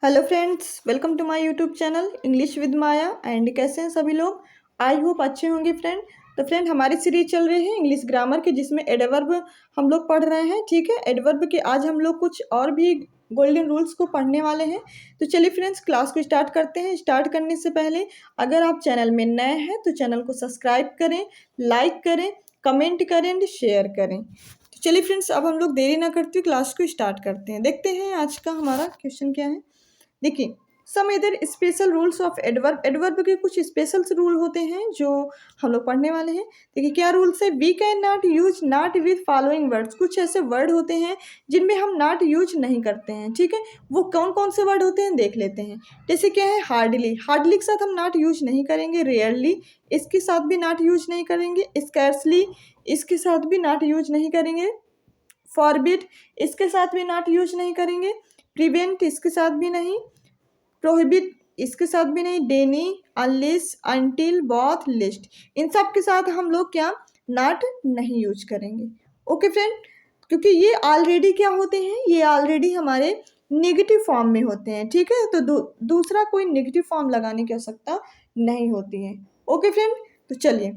Hello friends, welcome to my YouTube channel English with Maya. And कैसे हैं सभी लोग? आई होप अच्छे होंगे फ्रेंड। तो फ्रेंड, हमारी सीरीज चल रही है इंग्लिश ग्रामर की, जिसमें एडवर्ब हम लोग पढ़ रहे हैं। ठीक है, एडवर्ब के आज हम लोग कुछ और भी गोल्डन रूल्स को पढ़ने वाले हैं। तो चलिए फ्रेंड्स, क्लास को स्टार्ट करते हैं। स्टार्ट करने से पहले अगर आप चैनल में नए हैं तो चैनल को सब्सक्राइब करें, लाइक करें, कमेंट करें एंड शेयर करें। तो चलिए फ्रेंड्स, अब हम लोग देरी ना करते हुए क्लास को स्टार्ट करते हैं। देखते हैं आज का हमारा क्वेश्चन क्या है। देखिए, सम इधर special rules of adverb. Adverb के कुछ स्पेशल रूल होते हैं जो हम लोग पढ़ने वाले हैं। देखिए क्या रूल्स है। We can not use not with following words. कुछ ऐसे वर्ड होते हैं जिनमें हम नॉट यूज नहीं करते हैं। ठीक है, वो कौन कौन से वर्ड होते हैं देख लेते हैं। जैसे क्या है, हार्डली। हार्डली के साथ हम नॉट यूज नहीं करेंगे। रेयरली, इसके साथ भी नॉट यूज नहीं करेंगे। स्कैर्सली, इसके साथ भी नॉट यूज नहीं करेंगे। फॉरबिड, इसके साथ भी नॉट यूज नहीं करेंगे। प्रिवेंट, इसके साथ भी नहीं। प्रोहिबिट, इसके साथ भी नहीं। डेनी, अनलेस, अनटिल, बोथ, लिस्ट, इन सब के साथ हम लोग क्या नॉट नहीं यूज करेंगे। ओके फ्रेंड, क्योंकि ये ऑलरेडी क्या होते हैं, ये ऑलरेडी हमारे नेगेटिव फॉर्म में होते हैं। ठीक है, तो दूसरा कोई नेगेटिव फॉर्म लगाने की आवश्यकता नहीं होती है। ओके फ्रेंड, तो चलिए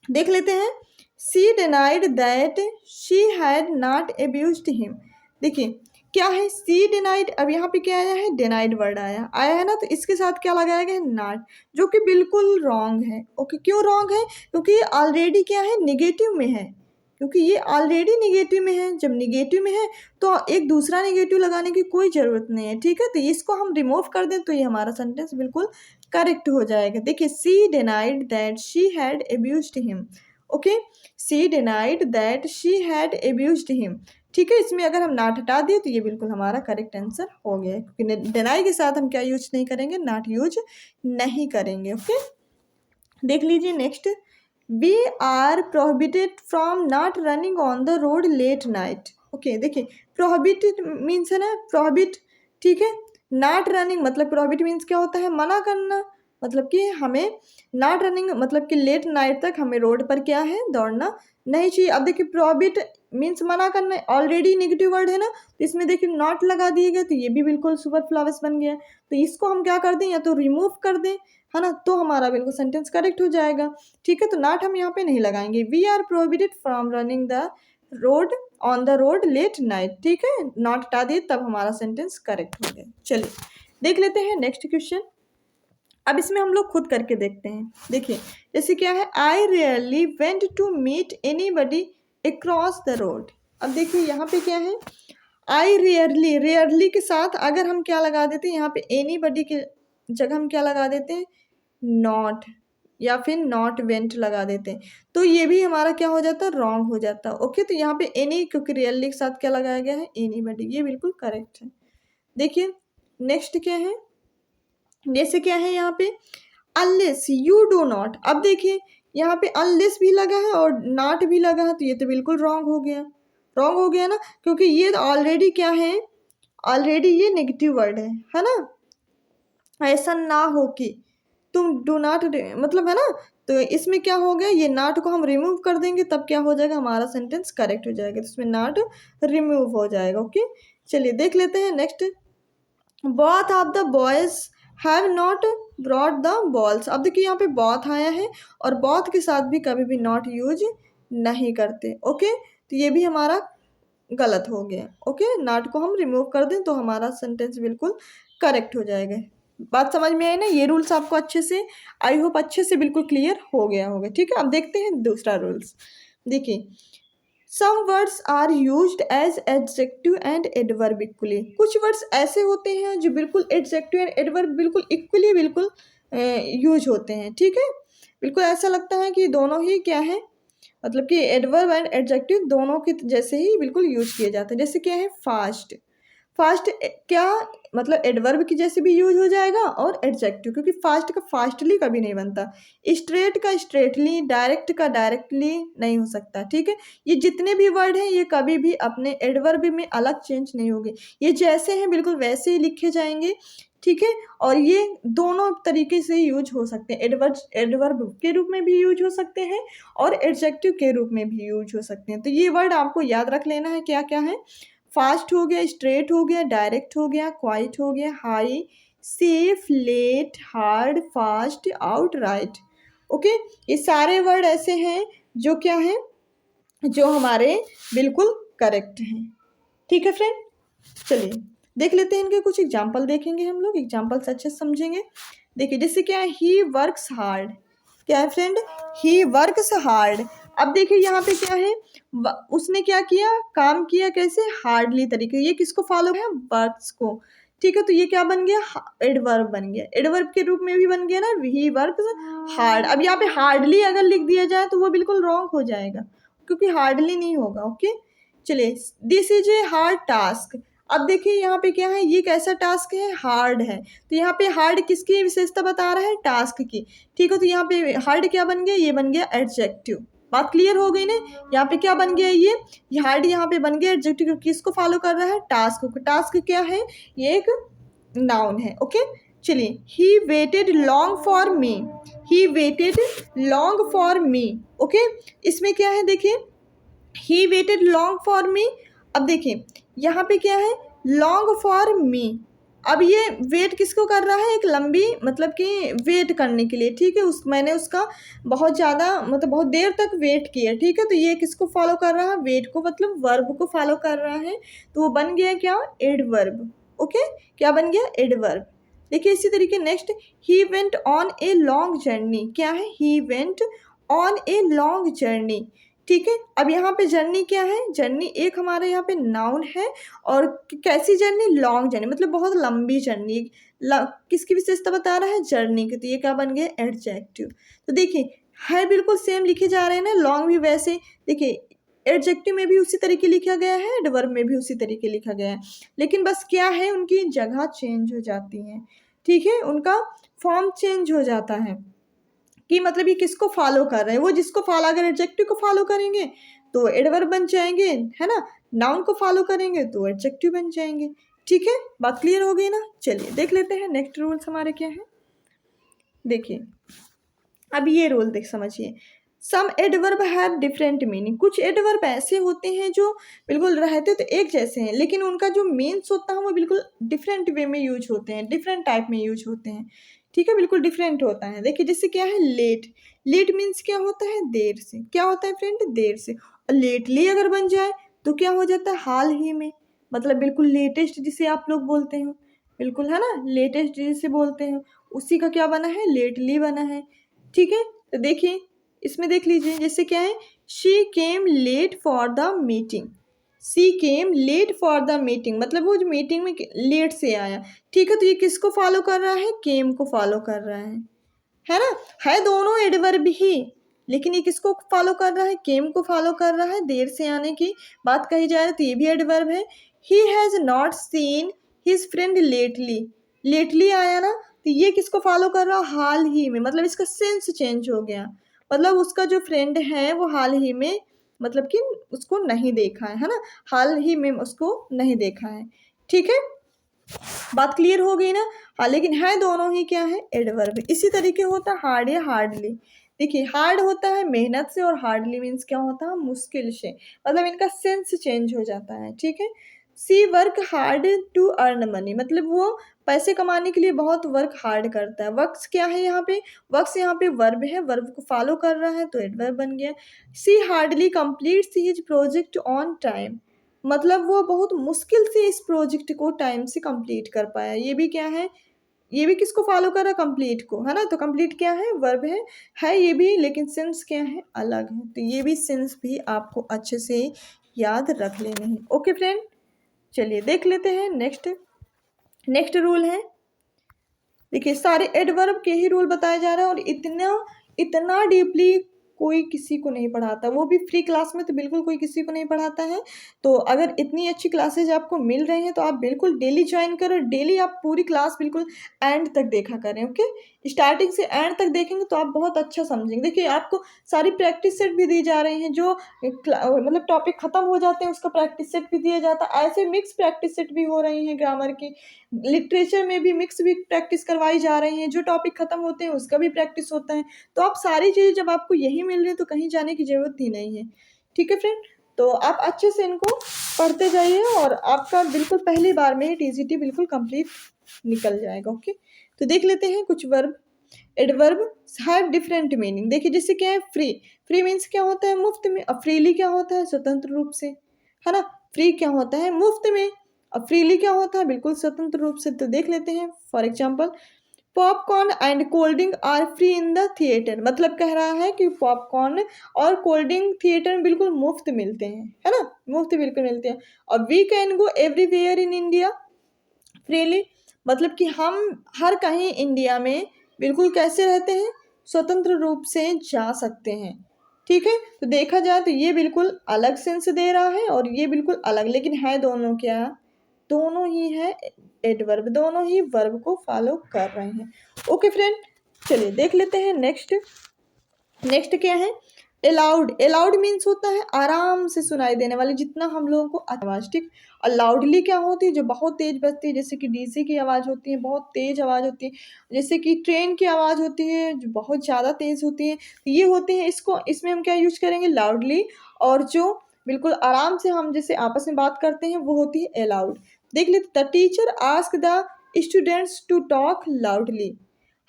देख लेते हैं। She denied that she had not abused him. देखिए क्या है, सी डिनाइड। अब यहाँ पे क्या आया है, डिनाइड वर्ड आया है ना, तो इसके साथ क्या लगाया गया है, नॉट, जो कि बिल्कुल रॉन्ग है। ओके, क्यों रॉन्ग है? क्योंकि ये ऑलरेडी क्या है, निगेटिव में है। क्योंकि ये ऑलरेडी निगेटिव में है। जब निगेटिव में है तो एक दूसरा निगेटिव लगाने की कोई ज़रूरत नहीं है। ठीक है, तो इसको हम रिमूव कर दें तो ये हमारा सेंटेंस बिल्कुल करेक्ट हो जाएगा। देखिए, she denied that she had abused him. Okay, she denied that she had abused him. ठीक है, इसमें अगर हम नॉट हटा दिए तो ये बिल्कुल हमारा करेक्ट आंसर हो गया है, क्योंकि डिनाई के साथ हम क्या यूज नहीं करेंगे, नॉट यूज नहीं करेंगे। ओके, देख लीजिए next. We are prohibited from not running on the road late night. Okay, देखिए प्रोहिबिटेड मीन्स है ना, प्रोहिबिट। ठीक है, नॉट रनिंग मतलब प्रोहिबिट मीन्स क्या होता है, मना करना। मतलब कि हमें नॉट रनिंग मतलब कि लेट नाइट तक हमें रोड पर क्या है, दौड़ना नहीं चाहिए। अब देखिए प्रोहिबिट मीन्स मना करना, ऑलरेडी नेगेटिव वर्ड है ना, तो इसमें देखिए नॉट लगा दिए गए तो ये भी बिल्कुल सुपर फ्लावर्स बन गया। तो इसको हम क्या कर दें, या तो रिमूव कर दें, है ना, तो हमारा बिल्कुल सेंटेंस करेक्ट हो जाएगा। ठीक है, तो नॉट हम यहाँ पे नहीं लगाएंगे। We are prohibited from running the road on the road late night. ठीक है, नॉट हटा दिए तब हमारा सेंटेंस करेक्ट हो गया। चलिए देख लेते हैं नेक्स्ट क्वेश्चन। अब इसमें हम लोग खुद करके देखते हैं। देखिए जैसे क्या है, I rarely went to meet any body across the road. अब देखिए यहाँ पे क्या है, आई रेयरली। रेयरली के साथ अगर हम क्या लगा देते हैं, यहाँ पे एनी बडी के जगह हम क्या लगा देते हैं, नॉट, या फिर नॉट वेंट लगा देते हैं, तो ये भी हमारा क्या हो जाता है, रॉन्ग हो जाता है। ओके, तो यहाँ पे एनी, क्योंकि रेयरली के साथ क्या लगाया गया है, एनी बडी, ये बिल्कुल करेक्ट है। देखिए नेक्स्ट क्या है, जैसे क्या है यहाँ पे, अनलेस यू डू नॉट। अब देखिए यहाँ पे अनलेस भी लगा है और नॉट भी लगा है, तो ये तो बिल्कुल रॉन्ग हो गया। रॉन्ग हो गया ना, क्योंकि ये ऑलरेडी क्या है, ऑलरेडी ये नेगेटिव वर्ड है ना। ऐसा ना हो कि तुम डू नॉट मतलब है ना, तो इसमें क्या हो गया, ये नॉट को हम रिमूव कर देंगे तब क्या हो जाएगा, हमारा सेंटेंस करेक्ट हो जाएगा। तो इसमें नॉट रिमूव हो जाएगा। ओके, चलिए देख लेते हैं next. Both of the boys have not brought the balls. अब देखिए यहाँ पे बोथ आया है और बोथ के साथ भी कभी भी नॉट यूज नहीं करते। ओके, तो ये भी हमारा गलत हो गया। ओके, नॉट को हम रिमूव कर दें तो हमारा सेंटेंस बिल्कुल करेक्ट हो जाएगा। बात समझ में आई ना? ये रूल्स आपको अच्छे से, आई होप अच्छे से बिल्कुल क्लियर हो गया होगा। ठीक है, अब देखते हैं दूसरा रूल्स। देखिए, some words are used as adjective and adverb equally. कुछ वर्ड्स ऐसे होते हैं जो बिल्कुल एडजेक्टिव एंड एडवर्ब बिल्कुल इक्वली बिल्कुल यूज होते हैं। ठीक है, बिल्कुल ऐसा लगता है कि दोनों ही क्या है, मतलब कि एडवर्ब एंड एडजेक्टिव दोनों के जैसे ही बिल्कुल यूज किए जाते हैं। जैसे क्या है, फास्ट। फास्ट क्या मतलब एडवर्ब की जैसे भी यूज हो जाएगा और एडजेक्टिव, क्योंकि फास्ट का फास्टली कभी नहीं बनता। स्ट्रेट का स्ट्रेटली, डायरेक्ट का डायरेक्टली नहीं हो सकता। ठीक है, ये जितने भी वर्ड हैं ये कभी भी अपने एडवर्ब में अलग चेंज नहीं होंगे, ये जैसे हैं बिल्कुल वैसे ही लिखे जाएंगे। ठीक है, और ये दोनों तरीके से यूज हो सकते हैं। एडवर्ब के रूप में भी यूज हो सकते हैं और एडजेक्टिव के रूप में भी यूज हो सकते हैं। तो ये वर्ड आपको याद रख लेना है क्या क्या है, फास्ट हो गया, स्ट्रेट हो गया, डायरेक्ट हो गया, क्वाइट हो गया, high, safe, late, hard, fast, out, right. Okay, ये सारे वर्ड ऐसे हैं जो क्या हैं, जो हमारे बिल्कुल करेक्ट हैं। ठीक है फ्रेंड, चलिए देख लेते हैं इनके कुछ एग्जाम्पल, देखेंगे हम लोग एग्जाम्पल से अच्छे से समझेंगे। देखिए जैसे क्या है, ही वर्क्स हार्ड, क्या है फ्रेंड, ही वर्क्स हार्ड। अब देखिए यहाँ पे क्या है, उसने क्या किया, काम किया कैसे, हार्डली तरीके, ये किसको फॉलो है, वर्क्स को। ठीक है, तो ये क्या बन गया, एडवर्ब बन गया, एडवर्ब के रूप में भी बन गया ना, ही वर्क्स हार्ड। अब यहाँ पे हार्डली अगर लिख दिया जाए तो वो बिल्कुल रॉन्ग हो जाएगा, क्योंकि हार्डली नहीं होगा। ओके, चलिए, this is a hard task. अब देखिए यहाँ पे क्या है, ये कैसा टास्क है, हार्ड है। तो यहाँ पे हार्ड किसकी विशेषता बता रहा है, टास्क की। ठीक है, तो यहाँ पे हार्ड क्या बन गया, ये बन गया एडजेक्टिव। बात क्लियर हो गई ना, यहाँ पे क्या बन गया, ये हार्ड यहाँ पे बन गया एडजेक्टिव, किसको फॉलो कर रहा है, टास्क को। टास्क क्या है, ये एक नाउन है। ओके, चलिए, he waited long for me, he waited long for me. Okay, इसमें क्या है, देखिए he waited long for me. अब देखिए यहाँ पे क्या है, लॉन्ग फॉर मी। अब ये वेट किसको कर रहा है, एक लंबी, मतलब कि वेट करने के लिए। ठीक है, मैंने उसका बहुत ज़्यादा, मतलब बहुत देर तक वेट किया। ठीक है, तो ये किसको फॉलो कर रहा है, वेट को, मतलब वर्ब को फॉलो कर रहा है। तो वो बन गया क्या, एडवर्ब। ओके, क्या बन गया, एडवर्ब। देखिए इसी तरीके next, he went on a long journey, क्या है, he went on a long journey. ठीक है, अब यहाँ पे जर्नी क्या है, जर्नी एक हमारे यहाँ पे नाउन है, और कैसी जर्नी, लॉन्ग जर्नी, मतलब बहुत लंबी जर्नी। किसकी विशेषता बता रहा है, जर्नी की। तो ये क्या बन गया, एडजेक्टिव। तो देखिए है बिल्कुल सेम लिखे जा रहे हैं ना, लॉन्ग भी वैसे। देखिए एडजेक्टिव में भी उसी तरीके लिखा गया है, एडवर्ब में भी उसी तरीके लिखा गया है, लेकिन बस क्या है, उनकी जगह चेंज हो जाती है। ठीक है, उनका फॉर्म चेंज हो जाता है, कि मतलब ये किसको फॉलो कर रहे हैं, वो जिसको फॉलो, अगर एडजेक्टिव को फॉलो करेंगे तो एडवर्ब बन जाएंगे, है ना, नाउन को फॉलो करेंगे तो एडजेक्टिव बन जाएंगे। ठीक है, बात क्लियर हो गई ना। चलिए देख लेते हैं नेक्स्ट रूल्स हमारे क्या है। देखिए अब ये रूल देख समझिए, सम एडवर्ब हैव डिफरेंट मीनिंग। कुछ एडवर्ब ऐसे होते हैं जो बिल्कुल रहते तो एक जैसे हैं, लेकिन उनका जो मीन्स होता है वो बिल्कुल डिफरेंट वे में यूज होते हैं, डिफरेंट टाइप में यूज होते हैं। ठीक है, बिल्कुल डिफरेंट होता है। देखिए जैसे क्या है, लेट, लेट मीन्स क्या होता है, देर से। क्या होता है फ्रेंड, देर से। और लेटली अगर बन जाए तो क्या हो जाता है, हाल ही में, मतलब बिल्कुल लेटेस्ट जिसे आप लोग बोलते हो, बिल्कुल, है ना, लेटेस्ट जिसे बोलते हैं, उसी का क्या बना है, लेटली बना है। ठीक है, तो देखिए इसमें देख लीजिए, जैसे क्या है, she came late for the meeting, she came late for the meeting, मतलब वो जो मीटिंग में लेट से आया। ठीक है, तो ये किसको फॉलो कर रहा है, केम को फॉलो कर रहा है ना, है दोनों एडवर्ब ही, लेकिन ये किसको फॉलो कर रहा है, केम को फॉलो कर रहा है। देर से आने की बात कही जाए तो ये भी एडवर्ब है। He has not seen his friend lately, lately आया ना, तो ये किसको फॉलो कर रहा है, हाल ही में, मतलब इसका सेंस चेंज हो गया, मतलब उसका जो फ्रेंड है वो हाल ही में, मतलब कि उसको नहीं देखा है ना, हाल ही में उसको नहीं देखा है। ठीक है, बात क्लियर हो गई ना। हाँ, लेकिन है दोनों ही क्या है, एडवर्ब। इसी तरीके होता है हार्ड या हार्डली। देखिए हार्ड होता है मेहनत से, और हार्डली मीन्स क्या होता है, मुश्किल से, मतलब इनका सेंस चेंज हो जाता है। ठीक है, she work hard to earn money, मतलब वो पैसे कमाने के लिए बहुत वर्क हार्ड करता है। वर्क्स क्या है यहाँ पे, वर्क्स यहाँ पे वर्ब है, वर्ब को फॉलो कर रहा है तो एडवर्ब बन गया। She hardly completes his project on time, मतलब वो बहुत मुश्किल से इस प्रोजेक्ट को टाइम से कंप्लीट कर पाया। ये भी क्या है, ये भी किसको फॉलो कर रहा है, कंप्लीट को, है ना। तो कंप्लीट क्या है, वर्ब है ये भी, लेकिन सेंस क्या है, अलग है। तो ये भी सेंस भी आपको अच्छे से याद रख लेने हैं। ओके फ्रेंड, चलिए देख लेते हैं नेक्स्ट रूल है। देखिए सारे एडवर्ब के ही रूल बताया जा रहा है, और इतना इतना डीपली कोई किसी को नहीं पढ़ाता, वो भी फ्री क्लास में तो बिल्कुल कोई किसी को नहीं पढ़ाता है। तो अगर इतनी अच्छी क्लासेज आपको मिल रही हैं तो आप बिल्कुल डेली ज्वाइन करो, डेली आप पूरी क्लास बिल्कुल एंड तक देखा करें। ओके, स्टार्टिंग से एंड तक देखेंगे तो आप बहुत अच्छा समझेंगे। देखिए आपको सारी प्रैक्टिस सेट भी दी जा रही हैं, जो मतलब टॉपिक खत्म हो जाते हैं उसका प्रैक्टिस सेट भी दिया जाता है। ऐसे मिक्स प्रैक्टिस सेट भी हो रही हैं, ग्रामर की, लिटरेचर में भी मिक्स भी प्रैक्टिस करवाई जा रही हैं, जो टॉपिक खत्म होते हैं उसका भी प्रैक्टिस होता है। तो आप सारी चीज़ें जब आपको यही मिल रही है तो कहीं जाने की ज़रूरत ही नहीं है। ठीक है फ्रेंड, तो आप अच्छे से इनको पढ़ते जाइए और आपका बिल्कुल पहली बार में ही टीजीटी बिल्कुल कंप्लीट निकल जाएगा। ओके, तो देख लेते हैं कुछ verb. Adverb have different meaning. देखिए जैसे क्या है फ्री, फ्री मीन्स क्या होता है मुफ्त में, और फ्रीली क्या होता है स्वतंत्र रूप से, है ना। फ्री क्या होता है मुफ्त में, और फ्रीली क्या होता है बिल्कुल स्वतंत्र रूप से। तो देख लेते हैं for example, popcorn and cold drink are free in the theatre. मतलब कह रहा है कि पॉपकॉर्न और कोल्ड ड्रिंक थिएटर में बिल्कुल मुफ्त मिलते हैं, है ना, मुफ्त बिल्कुल मिलते हैं। और we can go everywhere in India freely, मतलब कि हम हर कहीं इंडिया में बिल्कुल कैसे रहते हैं, स्वतंत्र रूप से जा सकते हैं। ठीक है, तो देखा जाए तो ये बिल्कुल अलग सेंस दे रहा है और ये बिल्कुल अलग, लेकिन है दोनों क्या, दोनों ही है एडवर्ब, दोनों ही वर्ब को फॉलो कर रहे हैं। ओके फ्रेंड, चलिए देख लेते हैं नेक्स्ट। नेक्स्ट क्या है, अलाउड। अलाउड मीन्स होता है आराम से सुनाई देने वाली, जितना हम लोगों को आवाज, ठीक। और लाउडली क्या होती है, जो बहुत तेज बजती है, जैसे कि डीजे की आवाज़ होती है, बहुत तेज आवाज़ होती है, जैसे कि ट्रेन की आवाज़ होती है जो बहुत ज़्यादा तेज होती है, तो ये होती है। इसको इसमें हम क्या यूज करेंगे, लाउडली। और जो बिल्कुल आराम से हम जैसे आपस में बात करते हैं वो होती है अलाउड। देख लेते, the teacher ask the students to talk loudly,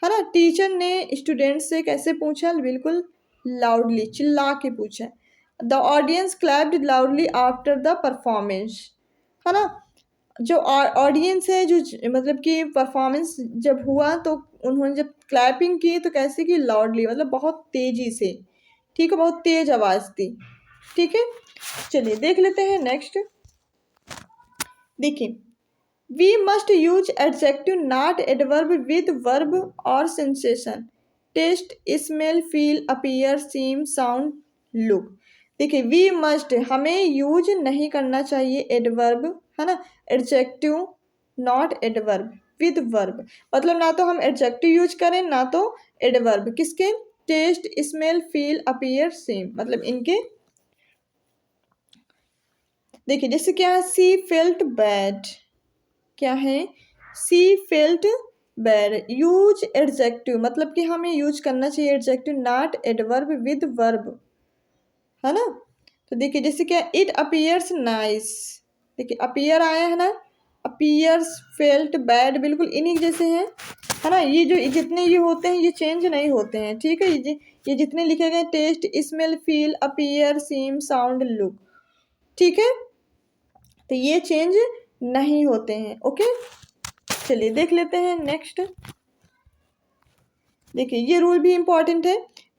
है ना। टीचर ने स्टूडेंट से कैसे पूछा, बिल्कुल लाउडली, चिल्ला के पूछा। The audience clapped loudly after the performance, है ना। जो ऑडियंस है, जो मतलब कि परफॉर्मेंस जब हुआ तो उन्होंने जब क्लैपिंग की तो कैसे की, लाउडली, मतलब बहुत तेजी से, ठीक है, बहुत तेज आवाज़ थी। ठीक है, चलिए देख लेते हैं नेक्स्ट। देखिए, we must use adjective not adverb with verb or sensation. Taste, smell, feel, appear, seem, sound, look. देखिए we must, हमें यूज नहीं करना चाहिए एडवर्ब, है ना, adjective not adverb with verb. मतलब ना तो हम एडजेक्टिव यूज करें ना तो एडवर्ब, किसके, taste, smell, feel, appear, same, मतलब इनके। देखिए जैसे क्या है, सी फेल्ट बैड, क्या है, सी फेल्ट बैड, यूज एडजेक्टिव, मतलब कि हमें यूज करना चाहिए adjective not adverb with verb, है ना। तो देखिए जैसे क्या, इट अपीयर्स नाइस, देखिए अपीयर आया है ना, अपीयर्स, फेल्ट, बैड, बिल्कुल इन्हीं जैसे हैं, है ना। ये जो जितने ये होते हैं ये चेंज नहीं होते हैं, ठीक है। ये जितने लिखे गए, टेस्ट, स्मेल, फील, अपीयर, सीम, साउंड, लुक, ठीक है, तो ये चेंज नहीं होते हैं। ओके, चलिए देख लेते हैं नेक्स्ट। देखिए ये रूल भी इंपॉर्टेंट है,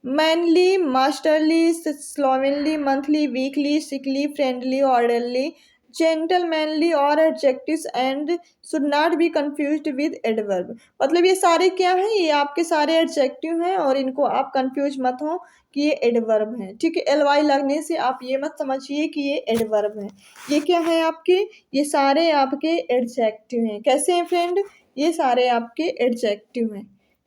manly, masterly, slovenly, monthly, weekly, sickly, friendly, orderly, gentlemanly और adjectives and should not be confused with adverb. मतलब ये सारे क्या हैं, ये आपके सारे एडजेक्टिव हैं और इनको आप कंफ्यूज मत हो कि ये एडवर्ब हैं, ठीक है। एलवाई लगने से आप ये मत समझिए कि ये एडवर्ब हैं। ये क्या है आपके, ये सारे आपके एडजेक्टिव हैं। कैसे हैं फ्रेंड, ये सारे आपके एडजेक्टिव हैं,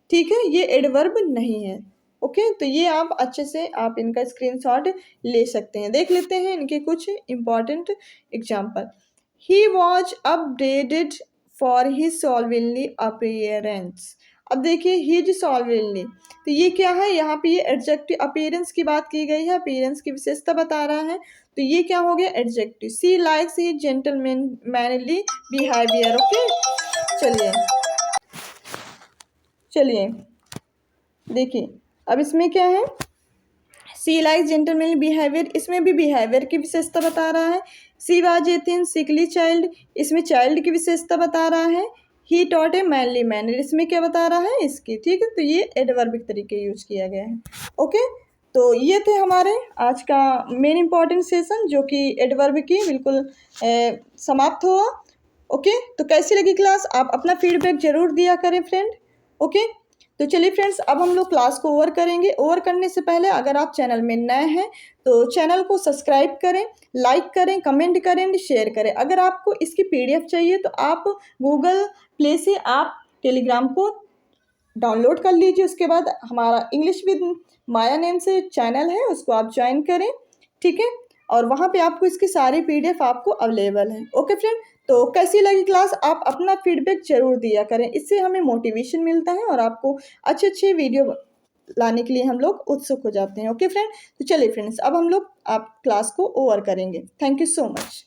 ठीक है, ये एडवर्ब नहीं है। ओके, तो ये आप अच्छे से आप इनका स्क्रीनशॉट ले सकते हैं। देख लेते हैं इनके कुछ important example. He was updated for his slovenly appearance. अब देखिए हिज सॉल्वेनली, तो ये क्या है, यहाँ पे ये एडजेक्टिव अपीयरेंस की बात की गई है, अपीयरेंस की विशेषता बता रहा है, तो ये क्या हो गया adjective. She likes his gentleman manly behaviour. Okay, चलिए चलिए देखिए, अब इसमें क्या है, सी लाइक जेंटलमैन बिहेवियर, इसमें भी बिहेवियर की विशेषता बता रहा है। She was a thin sickly child, इसमें चाइल्ड की विशेषता बता रहा है। He taught a manly manner, इसमें क्या बता रहा है इसकी, ठीक है, तो ये एडवर्बिक तरीके यूज किया गया है। ओके, तो ये थे हमारे आज का मेन इंपॉर्टेंट सेशन जो कि एडवर्ब की बिल्कुल समाप्त हुआ। ओके, तो कैसी लगी क्लास, आप अपना फीडबैक जरूर दिया करें फ्रेंड। ओके, तो चलिए फ्रेंड्स, अब हम लोग क्लास को ओवर करेंगे। ओवर करने से पहले अगर आप चैनल में नए हैं तो चैनल को सब्सक्राइब करें, लाइक करें, कमेंट करें, शेयर करें। अगर आपको इसकी पीडीएफ चाहिए तो आप गूगल प्ले से आप टेलीग्राम को डाउनलोड कर लीजिए। उसके बाद हमारा इंग्लिश विद माया नेम से चैनल है, उसको आप ज्वाइन करें, ठीक है, और वहाँ पे आपको इसकी सारी पीडीएफ आपको अवेलेबल है। ओके फ्रेंड, तो कैसी लगी क्लास, आप अपना फीडबैक जरूर दिया करें, इससे हमें मोटिवेशन मिलता है और आपको अच्छे अच्छे वीडियो लाने के लिए हम लोग उत्सुक हो जाते हैं। ओके फ्रेंड, तो चलिए फ्रेंड्स, अब हम लोग आप क्लास को ओवर करेंगे। Thank you so much.